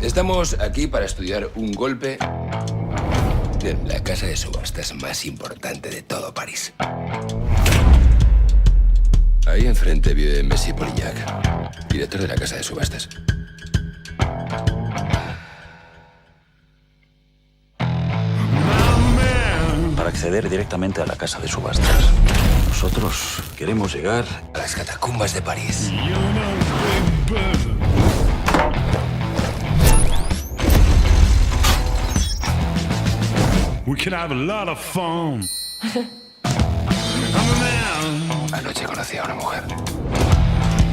Estamos aquí para estudiar un golpe en la casa de subastas más importante de todo París. Ahí enfrente vive Messi Polillac, director de la casa de subastas. Para acceder directamente a la casa de subastas, nosotros queremos llegar A las catacumbas de París. We can have a lot of fun. I'm a man. Anoche conocí a una mujer.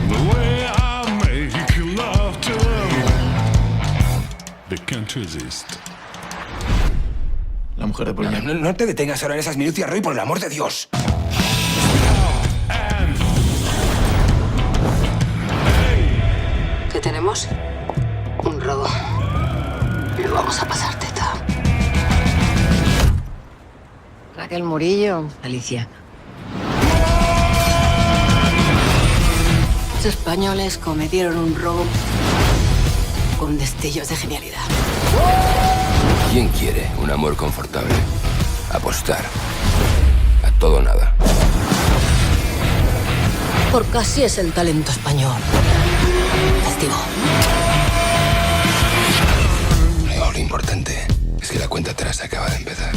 The way I make love to them. They can't resist. La mujer de Poliñac. No te detengas ahora en esas minucias, Roy, por el amor de Dios. ¿Qué tenemos? Un robo. Lo vamos a pasar teta. Raquel Murillo. Alicia. Los españoles cometieron un robo con destellos de genialidad. ¿Quién quiere un amor confortable? Apostar. A todo o nada. Porque así es el talento español. Testigo. Lo importante es que la cuenta atrás acaba de empezar.